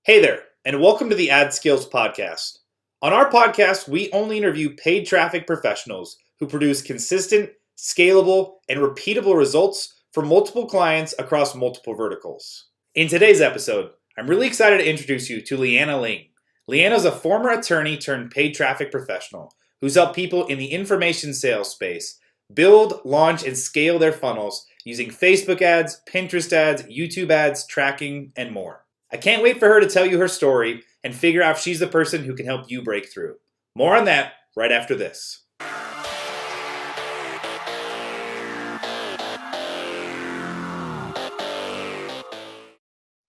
Hey there, and welcome to the AdSkills podcast. On our podcast, we only interview paid traffic professionals who produce consistent, scalable, and repeatable results for multiple clients across multiple verticals. In today's episode, I'm really excited to introduce you to Liana Ling. Liana is a former attorney turned paid traffic professional who's helped people in the information sales space build, launch, and scale their funnels using Facebook ads, Pinterest ads, YouTube ads, tracking, and more. I can't wait for her to tell you her story and figure out if she's the person who can help you break through. More on that right after this.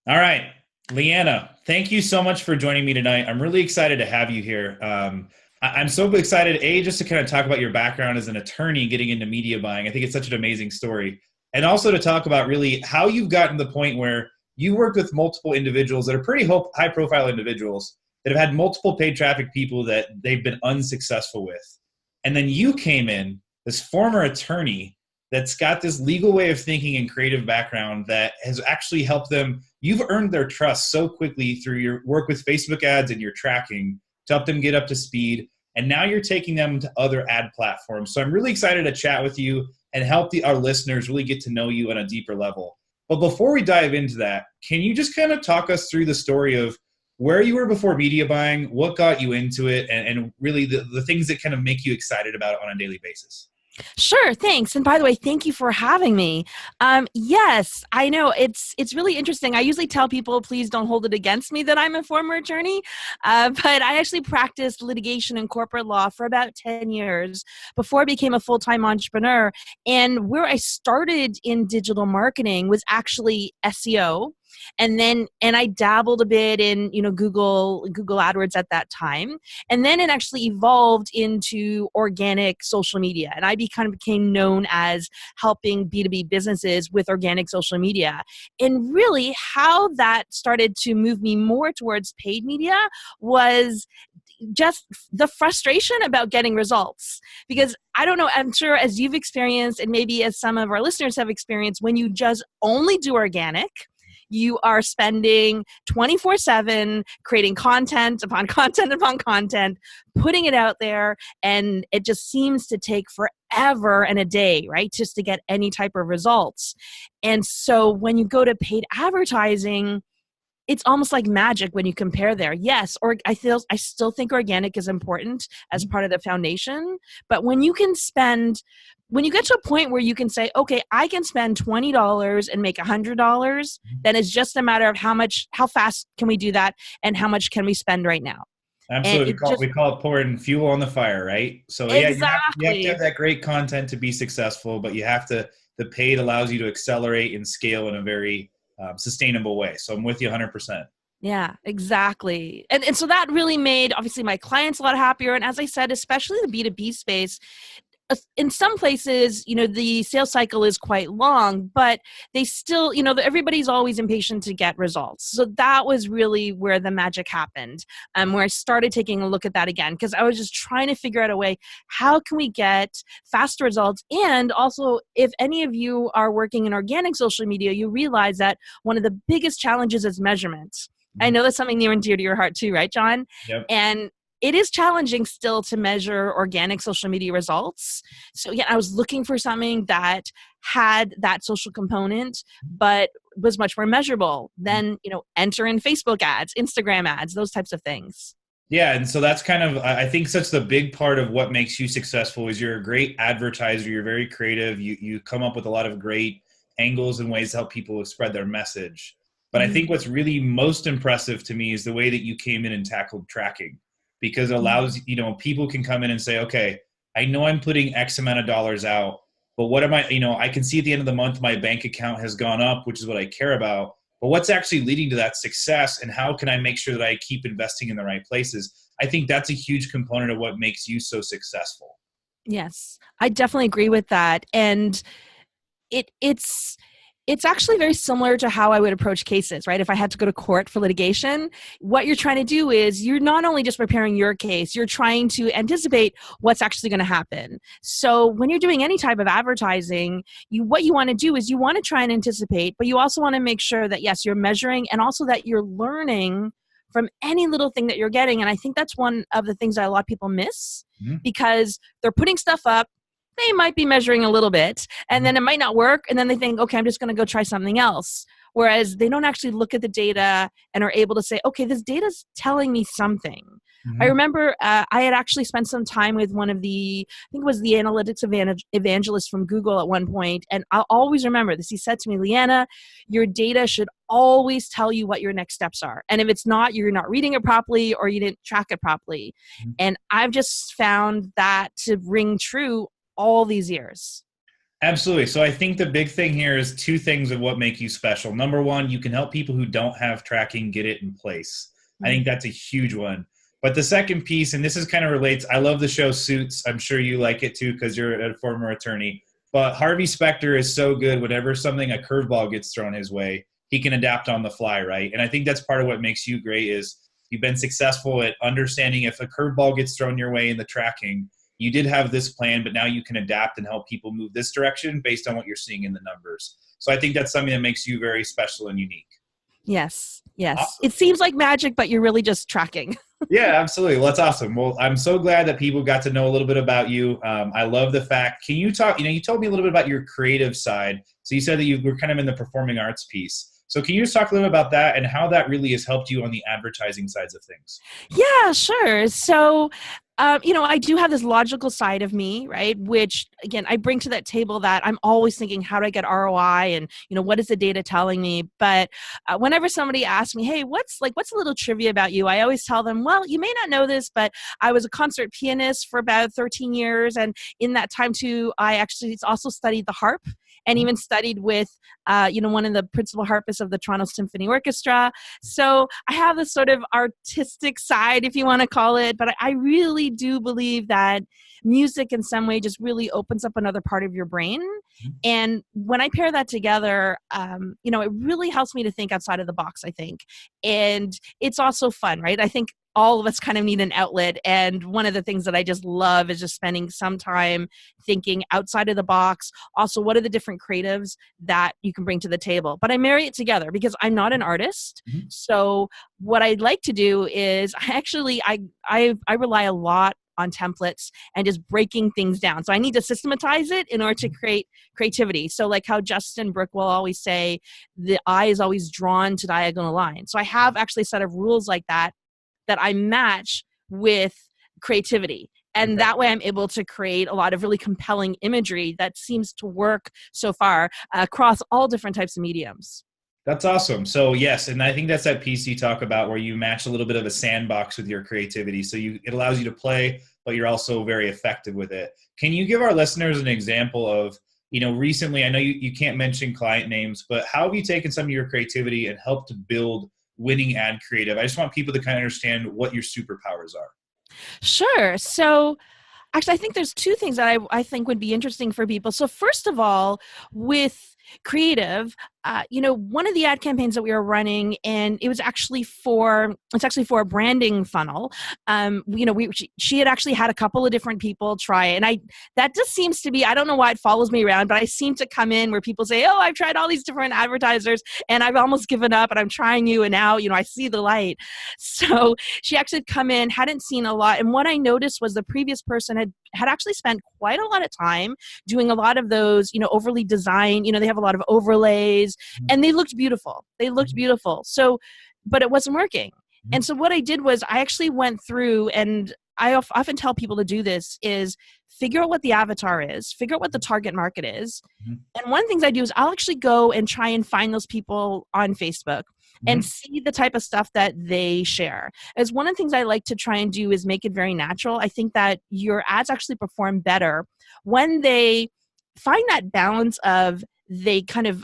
All right, Liana, thank you so much for joining me tonight. I'm really excited to have you here. I'm so excited, just to kind of talk about your background as an attorney getting into media buying. I think it's such an amazing story. And also to talk about really how you've gotten to the point where you work with multiple individuals that are pretty high-profile individuals that have had multiple paid traffic people that they've been unsuccessful with. And then you came in, this former attorney that's got this legal way of thinking and creative background that has actually helped them. You've earned their trust so quickly through your work with Facebook ads and your tracking to help them get up to speed. And now you're taking them to other ad platforms. So I'm really excited to chat with you and help our listeners really get to know you on a deeper level. But before we dive into that, can you just kind of talk us through the story of where you were before media buying, what got you into it, and really the things that kind of make you excited about it on a daily basis? Sure, thanks. And by the way, thank you for having me. Yes, I know it's really interesting. I usually tell people, please don't hold it against me that I'm a former attorney, but I actually practiced litigation and corporate law for about 10 years before I became a full-time entrepreneur. And where I started in digital marketing was actually SEO. And I dabbled a bit in, Google AdWords at that time. And then it actually evolved into organic social media. And I kind of became known as helping B2B businesses with organic social media. And really how that started to move me more towards paid media was just the frustration about getting results. Because I don't know, I'm sure as you've experienced, and maybe as some of our listeners have experienced, when you just only do organic, you are spending 24/7 creating content upon content upon content, putting it out there, and it just seems to take forever and a day, right, just to get any type of results. And so when you go to paid advertising, it's almost like magic when you compare there. Yes, or I still think organic is important as part of the foundation, but when you get to a point where you can say, okay, I can spend $20 and make $100, then it's just a matter of how fast can we do that and how much can we spend right now. Absolutely. We call it pouring fuel on the fire, right? So exactly. you have to have that great content to be successful, but the paid allows you to accelerate and scale in a very sustainable way. So I'm with you 100%. Yeah, exactly. And so that really made, obviously, my clients a lot happier. And as I said, especially the B2B space, in some places, the sales cycle is quite long, but they still, everybody's always impatient to get results. So that was really where the magic happened, where I started taking a look at that again, because I was just trying to figure out a way, how can we get faster results? And also, if any of you are working in organic social media, you realize that one of the biggest challenges is measurement. Mm-hmm. I know that's something near and dear to your heart too, right, John? Yep. And it is challenging still to measure organic social media results. So yeah, I was looking for something that had that social component, but was much more measurable than, enter in Facebook ads, Instagram ads, those types of things. Yeah, and so that's kind of, I think such the big part of what makes you successful is you're a great advertiser, you're very creative, you come up with a lot of great angles and ways to help people spread their message. But I think what's really most impressive to me is the way that you came in and tackled tracking. Because it allows, people can come in and say, okay, I know I'm putting X amount of dollars out, but what am I, I can see at the end of the month, my bank account has gone up, which is what I care about, but what's actually leading to that success and how can I make sure that I keep investing in the right places? I think that's a huge component of what makes you so successful. Yes, I definitely agree with that. And it's actually very similar to how I would approach cases, right? If I had to go to court for litigation, what you're trying to do is you're not only just preparing your case, you're trying to anticipate what's actually going to happen. So when you're doing any type of advertising, what you want to do is you want to try and anticipate, but you also want to make sure that, yes, you're measuring and also that you're learning from any little thing that you're getting. And I think that's one of the things that a lot of people miss because they're putting stuff up. They might be measuring a little bit and then it might not work. And then they think, okay, I'm just going to go try something else. Whereas they don't actually look at the data and are able to say, okay, this data's telling me something. I remember I had actually spent some time with one of the, I think it was the analytics evangelist from Google at one point, and I'll always remember this. He said to me, Liana, your data should always tell you what your next steps are. And if it's not, you're not reading it properly or you didn't track it properly. And I've just found that to ring true all these years. Absolutely. So I think the big thing here is two things of what make you special. Number one, you can help people who don't have tracking get it in place. I think that's a huge one. But the second piece, and this is kind of relates, I love the show Suits. I'm sure you like it too because you're a former attorney. But Harvey Specter is so good whenever a curveball gets thrown his way, he can adapt on the fly, right? And I think that's part of what makes you great is you've been successful at understanding if a curveball gets thrown your way in the tracking, you did have this plan, but now you can adapt and help people move this direction based on what you're seeing in the numbers. So I think that's something that makes you very special and unique. Yes. Awesome. It seems like magic, but you're really just tracking. Yeah, absolutely. Well, that's awesome. Well, I'm so glad that people got to know a little bit about you. I love the fact, can you talk, you told me a little bit about your creative side. So you said that you were kind of in the performing arts piece. So can you just talk a little bit about that and how that really has helped you on the advertising sides of things? Yeah, sure. So, I do have this logical side of me, right? Which again, I bring to that table that I'm always thinking, how do I get ROI? And, what is the data telling me? But whenever somebody asks me, hey, what's a little trivia about you? I always tell them, well, you may not know this, but I was a concert pianist for about 13 years. And in that time too, I actually also studied the harp and even studied with, one of the principal harpists of the Toronto Symphony Orchestra. So I have this sort of artistic side, if you want to call it, but I really do believe that music in some way just really opens up another part of your brain. And when I pair that together, it really helps me to think outside of the box, I think. And it's also fun, right? I think all of us kind of need an outlet. And one of the things that I just love is just spending some time thinking outside of the box. Also, what are the different creatives that you can bring to the table? But I marry it together because I'm not an artist. So what I'd like to do is I rely a lot on templates and just breaking things down. So I need to systematize it in order to create creativity. So like how Justin Brick will always say, the eye is always drawn to diagonal lines. So I have actually a set of rules like that I match with creativity. And that way I'm able to create a lot of really compelling imagery that seems to work so far across all different types of mediums. That's awesome. So yes, and I think that's that piece you talk about where you match a little bit of a sandbox with your creativity. So it allows you to play, but you're also very effective with it. Can you give our listeners an example of, recently, I know you can't mention client names, but how have you taken some of your creativity and helped to build winning ad creative? I just want people to kind of understand what your superpowers are. Sure. So actually, I think there's two things that I think would be interesting for people. So first of all, with creative, one of the ad campaigns that we were running, and it's actually for a branding funnel. She had actually had a couple of different people try it, and that just seems to be, I don't know why it follows me around, but I seem to come in where people say, oh, I've tried all these different advertisers and I've almost given up and I'm trying you, and now, I see the light. So she actually had come in, hadn't seen a lot, and what I noticed was the previous person had actually spent quite a lot of time doing a lot of those, overly designed, they have a lot of overlays, and they looked beautiful. So, but it wasn't working. And so what I did was I actually went through, and I often tell people to do this, is figure out what the avatar is, figure out what the target market is. And one of the things I do is I'll actually go and try and find those people on Facebook and see the type of stuff that they share. As one of the things I like to try and do is make it very natural. I think that your ads actually perform better when they find that balance of they kind of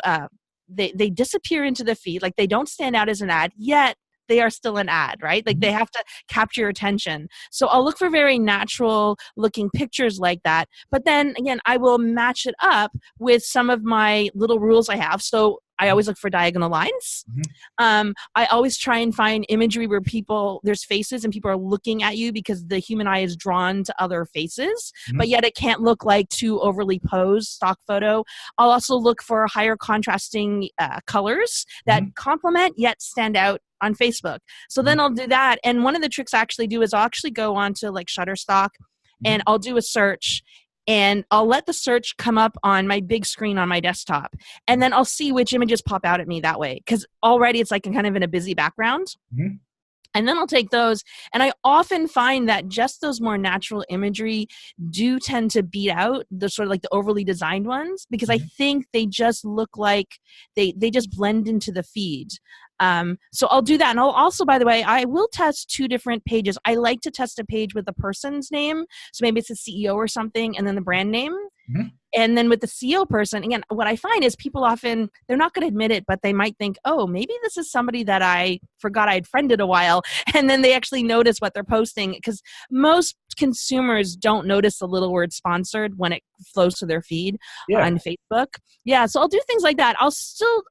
they disappear into the feed, like they don't stand out as an ad, yet they are still an ad, right? Like they have to capture your attention. So I'll look for very natural looking pictures like that. But then again, I will match it up with some of my little rules I have. So I always look for diagonal lines. I always try and find imagery where there's faces and people are looking at you because the human eye is drawn to other faces, but yet it can't look like too overly posed stock photo. I'll also look for higher contrasting colors that complement yet stand out on Facebook. So then I'll do that. And one of the tricks I actually do is I'll actually go onto like Shutterstock and I'll do a search, and I'll let the search come up on my big screen on my desktop. And then I'll see which images pop out at me that way. Because already it's like kind of in a busy background. And then I'll take those, and I often find that just those more natural imagery do tend to beat out the sort of like the overly designed ones, because I think they just look like they just blend into the feed. So I'll do that. And I'll also, by the way, I will test 2 different pages. I like to test a page with the person's name. So maybe it's the CEO or something, and then the brand name. And then with the CEO person, again, what I find is people often, they're not going to admit it, but they might think, oh, maybe this is somebody that I forgot I'd friended a while. And then they actually notice what they're posting, because most consumers don't notice the little word sponsored when it flows to their feed on Facebook. Yeah. So I'll do things like that. I'll still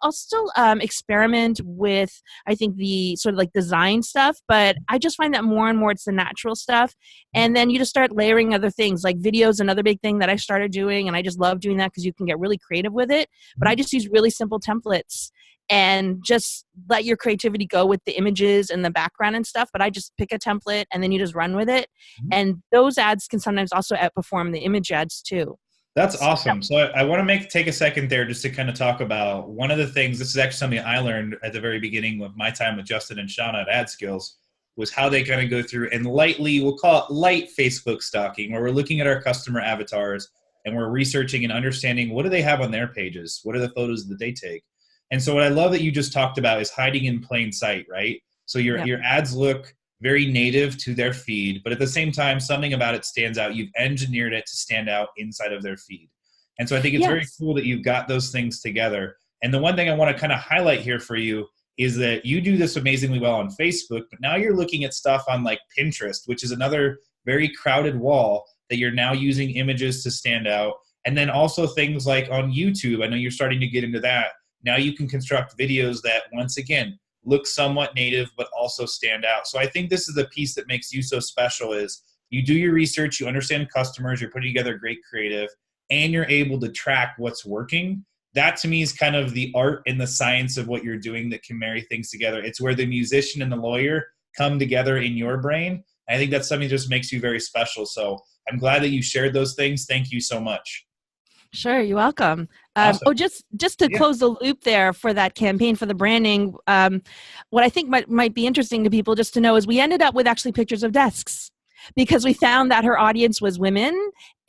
experiment with, I think, the sort of like design stuff, but I just find that more and more it's the natural stuff. And then you just start layering other things, like videos, another big thing that I started doing. And I just love doing that because you can get really creative with it. But I just use really simple templates and just let your creativity go with the images and the background and stuff. But I just pick a template and then you just run with it. And those ads can sometimes also outperform the image ads too. That's awesome. So I want to take a second there just to kind of talk about one of the things. This is actually something I learned at the very beginning of my time with Justin and Shauna at AdSkills, was how they kind of go through and lightly, we'll call it light Facebook stalking, where we're looking at our customer avatars and we're researching and understanding what do they have on their pages? What are the photos that they take? And so what I love that you just talked about is hiding in plain sight, right? So your ads look very native to their feed, but at the same time, something about it stands out. You've engineered it to stand out inside of their feed. And so I think it's very cool that you've got those things together. And the one thing I want to kind of highlight here for you is that you do this amazingly well on Facebook, but now you're looking at stuff on like Pinterest, which is another very crowded wall that you're now using images to stand out. And then also things like on YouTube, I know you're starting to get into that. Now you can construct videos that, once again, look somewhat native, but also stand out. So I think this is the piece that makes you so special, is you do your research, you understand customers, you're putting together great creative, and you're able to track what's working. That to me is kind of the art and the science of what you're doing that can marry things together. It's where the musician and the lawyer come together in your brain. I think that's something that just makes you very special. So I'm glad that you shared those things. Thank you so much. Sure, you're welcome. Awesome. Just to close the loop there for that campaign for the branding, what I think might be interesting to people just to know is we ended up with actually pictures of desks, because we found that her audience was women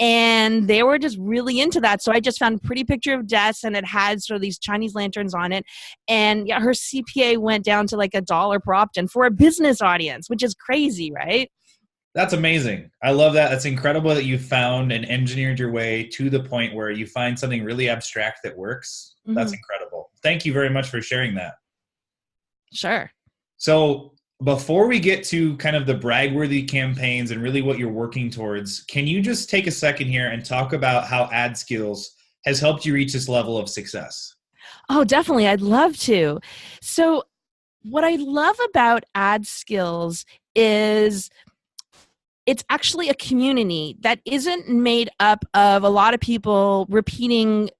and they were just really into that. So I just found a pretty picture of desks, and it had sort of these Chinese lanterns on it. And her CPA went down to like $1 per opt-in for a business audience, which is crazy, right? That's amazing. I love that. It's incredible that you found and engineered your way to the point where you find something really abstract that works. That's incredible. Thank you very much for sharing that. Sure. So before we get to kind of the brag-worthy campaigns and really what you're working towards, can you just take a second here and talk about how AdSkills has helped you reach this level of success? Oh, definitely. I'd love to. So what I love about AdSkills is it's actually a community that isn't made up of a lot of people repeating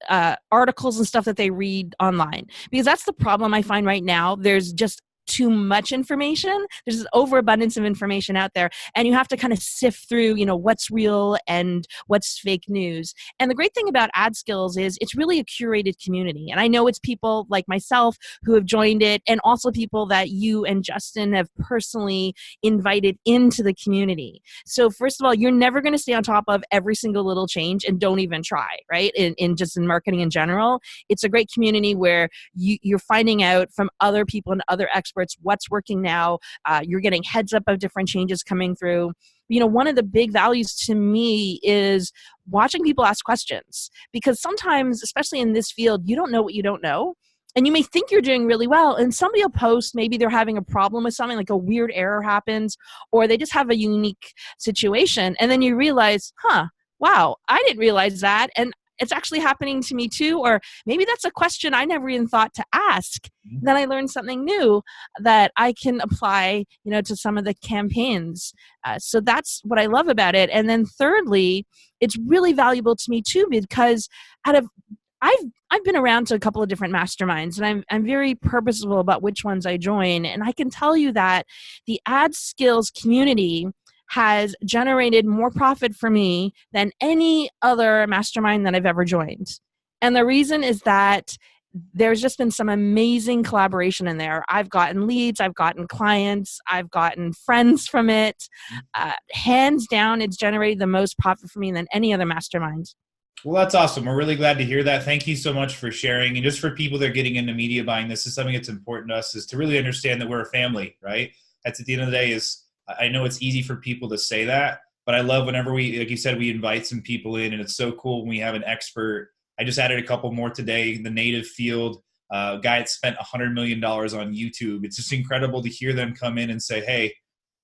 articles and stuff that they read online. Because that's the problem I find right now. There's just too much information. There's this overabundance of information out there, and you have to kind of sift through, what's real and what's fake news. And the great thing about AdSkills is it's really a curated community. And I know it's people like myself who have joined it, and also people that you and Justin have personally invited into the community. So first of all, you're never going to stay on top of every single little change, and don't even try, right? In marketing in general, it's a great community where you're finding out from other people and other experts what's working now. You're getting heads up of different changes coming through. One of the big values to me is watching people ask questions, because sometimes, especially in this field, you don't know what you don't know. And you may think you're doing really well, and somebody will post, maybe they're having a problem with something, like a weird error happens, or they just have a unique situation. And then you realize, wow, I didn't realize that. And it's actually happening to me too. Or maybe that's a question I never even thought to ask. Then I learned something new that I can apply, to some of the campaigns. So that's what I love about it. And then thirdly, it's really valuable to me too, because out of I've I've been around to a couple of different masterminds, and I'm very purposeful about which ones I join. And I can tell you that the AdSkills community has generated more profit for me than any other mastermind that I've ever joined. And the reason is that there's just been some amazing collaboration in there. I've gotten leads, I've gotten clients, I've gotten friends from it. Hands down, it's generated the most profit for me than any other mastermind. Well, that's awesome. We're really glad to hear that. Thank you so much for sharing. And just for people that are getting into media buying, this is something that's important to us, is to really understand that we're a family, right? That's at the end of the day is, I know it's easy for people to say that, but I love whenever we, like you said, we invite some people in, and it's so cool when we have an expert. I just added a couple more today, the native field guy that spent $100 million on YouTube. It's just incredible to hear them come in and say, hey,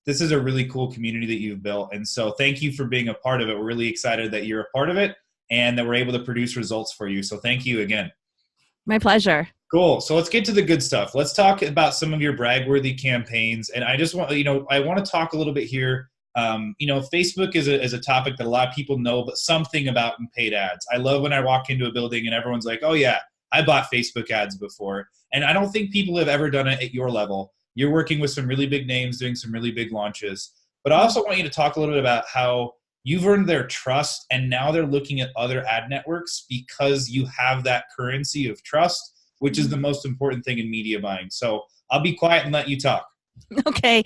this is a really cool community that you've built. And so thank you for being a part of it. We're really excited that you're a part of it and that we're able to produce results for you. So thank you again. My pleasure. Cool. So let's get to the good stuff. Let's talk about some of your brag-worthy campaigns. And I just want, I want to talk a little bit here. Facebook is a topic that a lot of people know, but something about in paid ads. I love when I walk into a building and everyone's like, oh yeah, I bought Facebook ads before. And I don't think people have ever done it at your level. You're working with some really big names, doing some really big launches. But I also want you to talk a little bit about how you've earned their trust, and now they're looking at other ad networks because you have that currency of trust, which is the most important thing in media buying. So I'll be quiet and let you talk. Okay.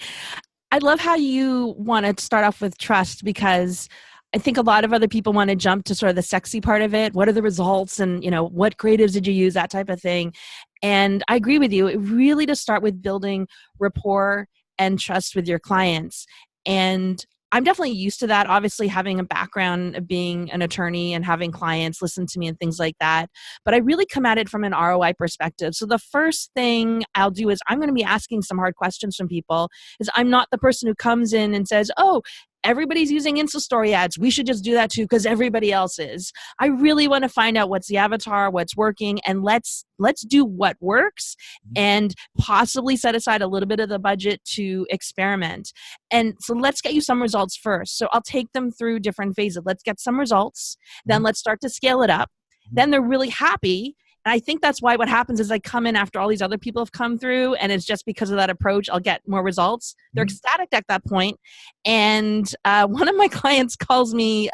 I love how you want to start off with trust, because I think a lot of other people want to jump to sort of the sexy part of it. What are the results, and what creatives did you use, that type of thing. And I agree with you. It really to start with building rapport and trust with your clients. And I'm definitely used to that, obviously having a background of being an attorney and having clients listen to me and things like that. But I really come at it from an ROI perspective. So the first thing I'll do is I'm going to be asking some hard questions from people. Is I'm not the person who comes in and says, oh, everybody's using Insta story ads, we should just do that too because everybody else is. I really want to find out what's the avatar, what's working, and let's do what works, and possibly set aside a little bit of the budget to experiment. And so let's get you some results first. So I'll take them through different phases. Let's get some results, then let's start to scale it up. Then they're really happy. And I think that's why what happens is I come in after all these other people have come through, and it's just because of that approach, I'll get more results. They're ecstatic at that point. And one of my clients calls me,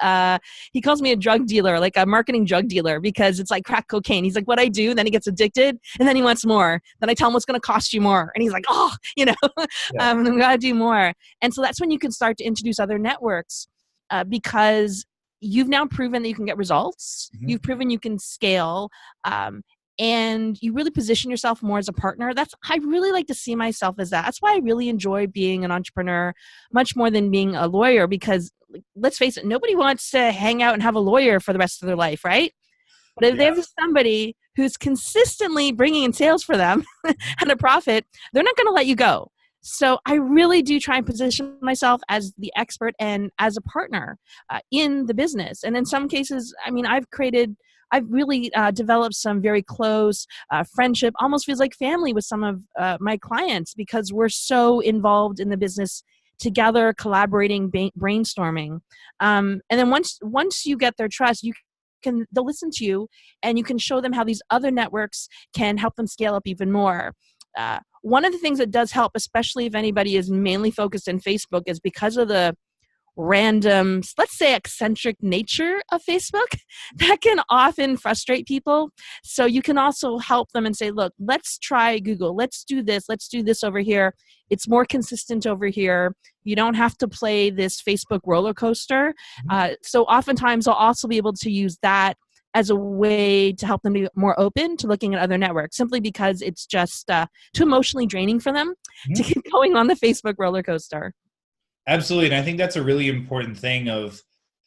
he calls me a drug dealer, like a marketing drug dealer, because it's like crack cocaine. He's like, what I do, then he gets addicted, and then he wants more. Then I tell him what's going to cost you more. And he's like, oh, I'm got to do more. And so that's when you can start to introduce other networks, because you've now proven that you can get results. You've proven you can scale, and you really position yourself more as a partner. I really like to see myself as that. That's why I really enjoy being an entrepreneur much more than being a lawyer, because let's face it, nobody wants to hang out and have a lawyer for the rest of their life, right? But if there's somebody who's consistently bringing in sales for them and a profit, they're not going to let you go. So I really do try and position myself as the expert and as a partner in the business. And in some cases, I mean, I've really developed some very close friendship, almost feels like family with some of my clients, because we're so involved in the business together, collaborating, brainstorming. And then once you get their trust, they'll listen to you, and you can show them how these other networks can help them scale up even more. One of the things that does help, especially if anybody is mainly focused in Facebook, is because of the random, let's say, eccentric nature of Facebook, that can often frustrate people. So you can also help them and say, look, let's try Google. Let's do this over here. It's more consistent over here. You don't have to play this Facebook roller coaster. So oftentimes I'll also be able to use that as a way to help them be more open to looking at other networks, simply because it's just too emotionally draining for them to keep going on the Facebook roller coaster. Absolutely. And I think that's a really important thing of,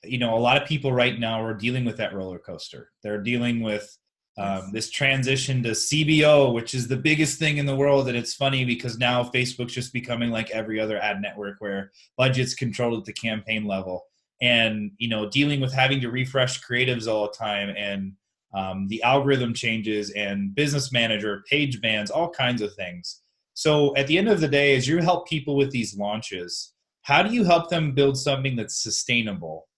a lot of people right now are dealing with that roller coaster. They're dealing with this transition to CBO, which is the biggest thing in the world. And it's funny because now Facebook's just becoming like every other ad network where budget's controlled at the campaign level. And, dealing with having to refresh creatives all the time, and the algorithm changes, and business manager, page bans, all kinds of things. So at the end of the day, as you help people with these launches, how do you help them build something that's sustainable?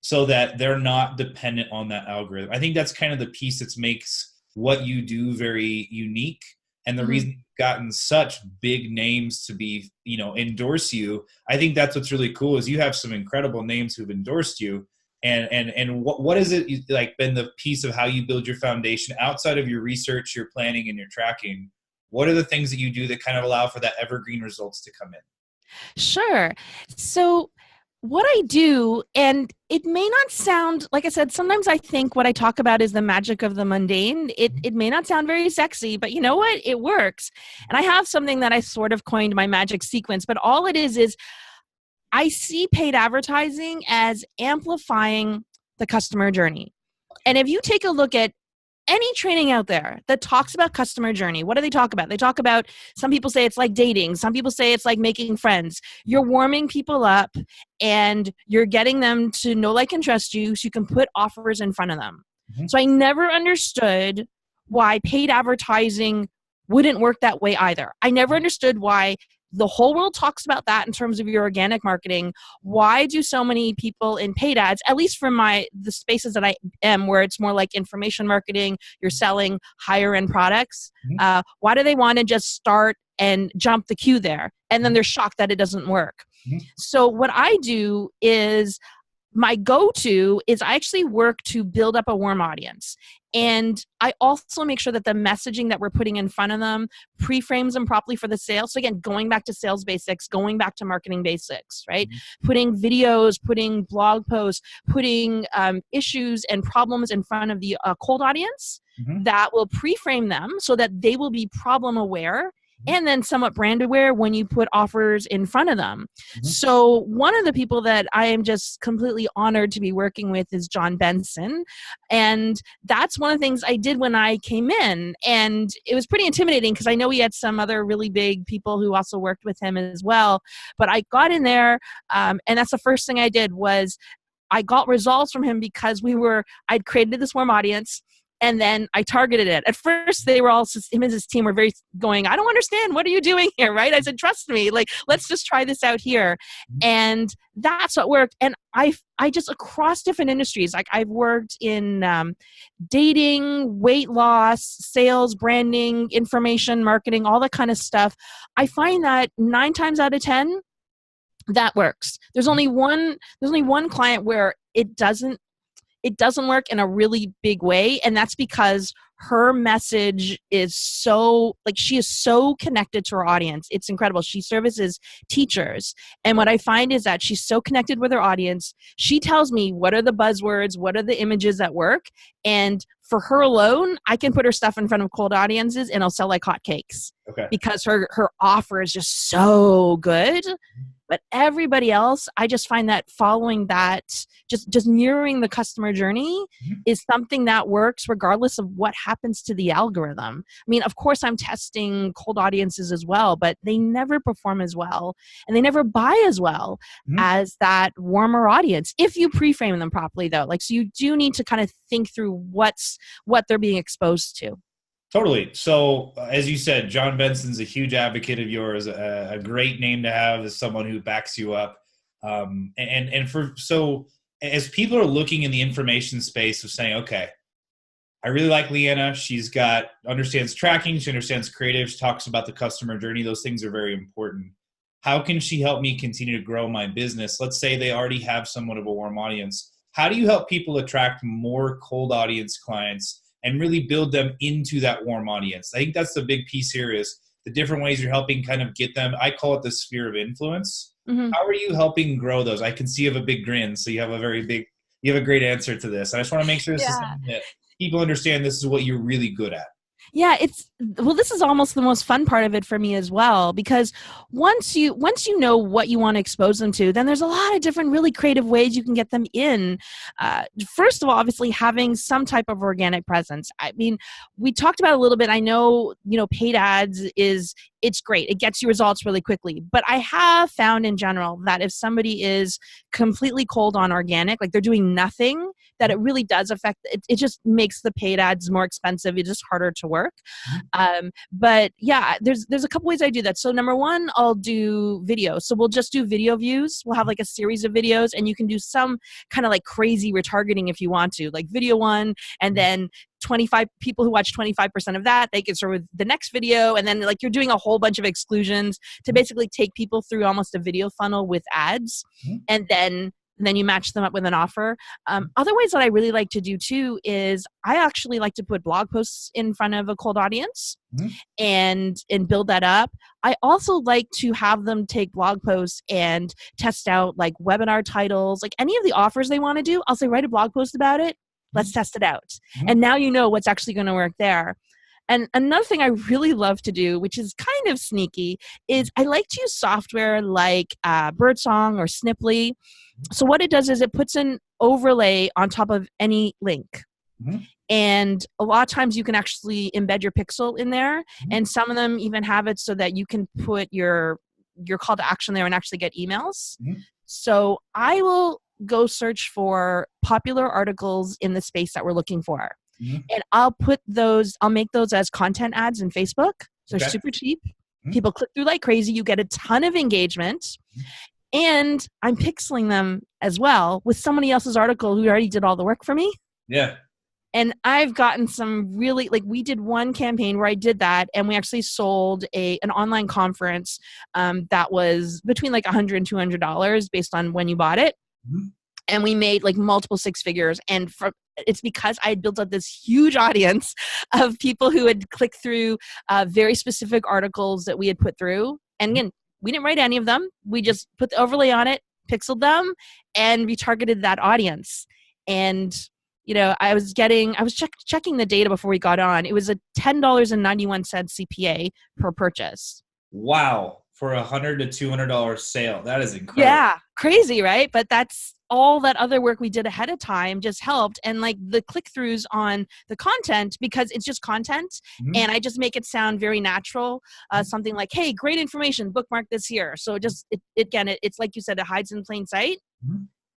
so that they're not dependent on that algorithm. I think that's kind of the piece that makes what you do very unique. And the reason you've gotten such big names to be, endorse you. I think that's what's really cool is you have some incredible names who've endorsed you. And what is it like been the piece of how you build your foundation outside of your research, your planning, and your tracking? What are the things that you do that kind of allow for that evergreen results to come in? Sure. So what I do, and it may not sound, like I said, sometimes I think what I talk about is the magic of the mundane. It may not sound very sexy, but you know what? It works. And I have something that I sort of coined my magic sequence, but all it is I see paid advertising as amplifying the customer journey. And if you take a look at any training out there that talks about customer journey, what do they talk about? They talk about, some people say it's like dating. Some people say it's like making friends. You're warming people up and you're getting them to know, like, and trust you so you can put offers in front of them. So I never understood why paid advertising wouldn't work that way either. I never understood why the whole world talks about that in terms of your organic marketing. Why do so many people in paid ads, at least for the spaces that I am, where it's more like information marketing, you're selling higher end products, why do they want to just start and jump the queue there? And then they're shocked that it doesn't work. So what I do is, my go-to is I actually work to build up a warm audience. And I also make sure that the messaging that we're putting in front of them pre-frames them properly for the sale. So again, going back to sales basics, going back to marketing basics, right? Putting videos, putting blog posts, putting issues and problems in front of the cold audience that will pre-frame them so that they will be problem aware and then somewhat brand aware when you put offers in front of them. So one of the people that I am just completely honored to be working with is John Benson. And that's one of the things I did when I came in. And it was pretty intimidating because I know he had some other really big people who also worked with him as well. But I got in there, and that's the first thing I did was I got results from him because I'd created this warm audience. And then I targeted it. At first, they were all, him and his team were very going, I don't understand. What are you doing here, right? I said, trust me. Like, let's just try this out here. And that's what worked. And I just, across different industries, like I've worked in dating, weight loss, sales, branding, information, marketing, all that kind of stuff. I find that 9 times out of 10, that works. There's only one client where it doesn't work in a really big way. And that's because her message is she is so connected to her audience. It's incredible. She services teachers. And what I find is that she's so connected with her audience. She tells me what are the buzzwords, what are the images that work. And for her alone, I can put her stuff in front of cold audiences and it'll sell like hotcakes. Okay. Because her offer is just so good. But everybody else, I just find that following that, just mirroring the customer journey is something that works regardless of what happens to the algorithm. I mean, of course, I'm testing cold audiences as well, but they never perform as well and they never buy as well as that warmer audience if you pre-frame them properly, though. Like, so you do need to kind of think through what they're being exposed to. Totally. So as you said, John Benson's a huge advocate of yours, a great name to have as someone who backs you up. So as people are looking in the information space of saying, okay, I really like Liana. She's understands tracking. She understands creative. She talks about the customer journey. Those things are very important. How can she help me continue to grow my business? Let's say they already have somewhat of a warm audience. How do you help people attract more cold audience clients and really build them into that warm audience? I think that's the big piece here is the different ways you're helping kind of get them. I call it the sphere of influence. How are you helping grow those? I can see you have a big grin. So you have a great answer to this. I just want to make sure this is something that people understand this is what you're really good at. Yeah, this is almost the most fun part of it for me as well, because once you know what you want to expose them to, then there's a lot of different really creative ways you can get them in. First of all, obviously having some type of organic presence. I mean, we talked about it a little bit. I know, paid ads it's great. It gets you results really quickly. But I have found in general that if somebody is completely cold on organic, like they're doing nothing that it really does affect it. Just makes the paid ads more expensive. It's just harder to work. But yeah, there's a couple ways I do that. So number one, I'll do video. So we'll just do video views. We'll have like a series of videos, and you can do some kind of like crazy retargeting if you want to, like video one, and then 25 people who watch 25% of that, they get sort of the next video. And then like you're doing a whole bunch of exclusions to basically take people through almost a video funnel with ads. And then you match them up with an offer. Other ways that I really like to do too is I actually like to put blog posts in front of a cold audience and build that up. I also like to have them take blog posts and test out like webinar titles, like any of the offers they want to do. I'll say, write a blog post about it. Let's test it out. And now you know what's actually going to work there. And another thing I really love to do, which is kind of sneaky, is I like to use software like Birdsong or Sniply. So what it does is it puts an overlay on top of any link. And a lot of times you can actually embed your pixel in there. And some of them even have it so that you can put your call to action there and actually get emails. So I will go search for popular articles in the space that we're looking for. And I'll make those as content ads in Facebook. So they're super cheap. People click through like crazy. You get a ton of engagement. And I'm pixeling them as well with somebody else's article who already did all the work for me. Yeah. And I've gotten some really, like we did one campaign where I did that, and we actually sold an online conference that was between like $100 and $200 based on when you bought it. And we made like multiple six figures. And it's because I had built up this huge audience of people who had clicked through very specific articles that we had put through. And again, we didn't write any of them. We just put the overlay on it, pixeled them, and retargeted that audience. And I was checking the data before we got on. It was a $10.91 CPA per purchase. Wow. For $100 to $200 sale. That is incredible. Yeah. Crazy, right? But that's all that other work we did ahead of time just helped. And like the click-throughs on the content, because it's just content and I just make it sound very natural. Something like, hey, great information, bookmark this here. So it's like you said, it hides in plain sight.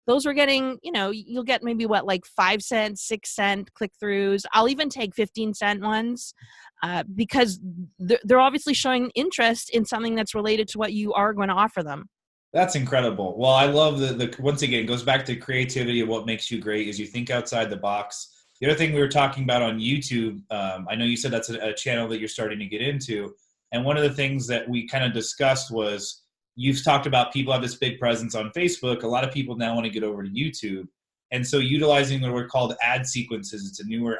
Those were getting, you'll get maybe like 5 cent, 6 cent click-throughs. I'll even take 15-cent ones because they're obviously showing interest in something that's related to what you are going to offer them. That's incredible. Well, I love the once again, it goes back to creativity of what makes you great is you think outside the box. The other thing we were talking about on YouTube, I know you said that's a channel that you're starting to get into. And one of the things that we kind of discussed was, you've talked about people have this big presence on Facebook. A lot of people now want to get over to YouTube. And so utilizing what are called ad sequences, it's a newer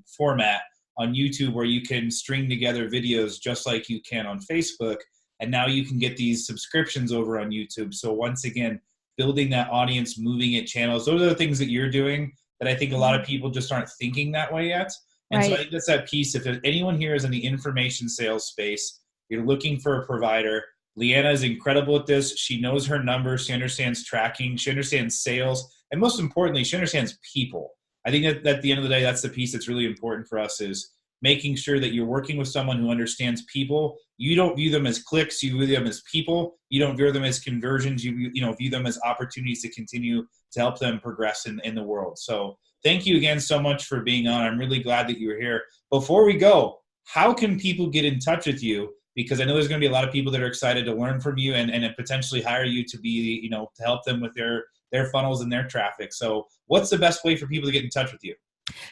format on YouTube where you can string together videos just like you can on Facebook. And now you can get these subscriptions over on YouTube. So once again, building that audience, moving it channels. Those are the things that you're doing that I think a lot of people just aren't thinking that way yet. And so I think that's that piece. If anyone here is in the information sales space, you're looking for a provider, Liana is incredible at this. She knows her numbers. She understands tracking. She understands sales. And most importantly, she understands people. I think that at the end of the day, that's the piece that's really important for us is making sure that you're working with someone who understands people. You don't view them as clicks. You view them as people. You don't view them as conversions. You view them as opportunities to continue to help them progress in the world. So thank you again so much for being on. I'm really glad that you were here. Before we go, how can people get in touch with you? Because I know there's going to be a lot of people that are excited to learn from you and potentially hire you to be, to help them with their funnels and their traffic. So what's the best way for people to get in touch with you?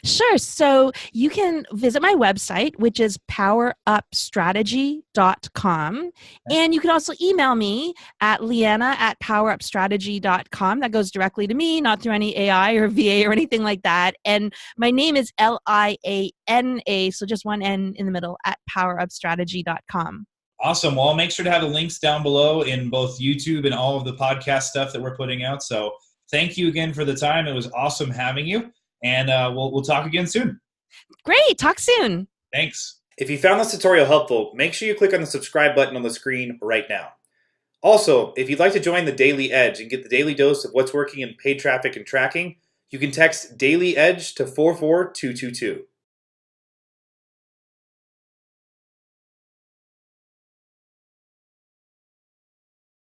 Sure. So you can visit my website, which is powerupstrategy.com. And you can also email me at liana@powerupstrategy.com. That goes directly to me, not through any AI or VA or anything like that. And my name is Liana, so just one N in the middle, at powerupstrategy.com. Awesome. Well, I'll make sure to have the links down below in both YouTube and all of the podcast stuff that we're putting out. So thank you again for the time. It was awesome having you. And we'll talk again soon. Great. Talk soon. Thanks. If you found this tutorial helpful, make sure you click on the subscribe button on the screen right now. Also, if you'd like to join the Daily Edge and get the daily dose of what's working in paid traffic and tracking, you can text Daily Edge to 44222.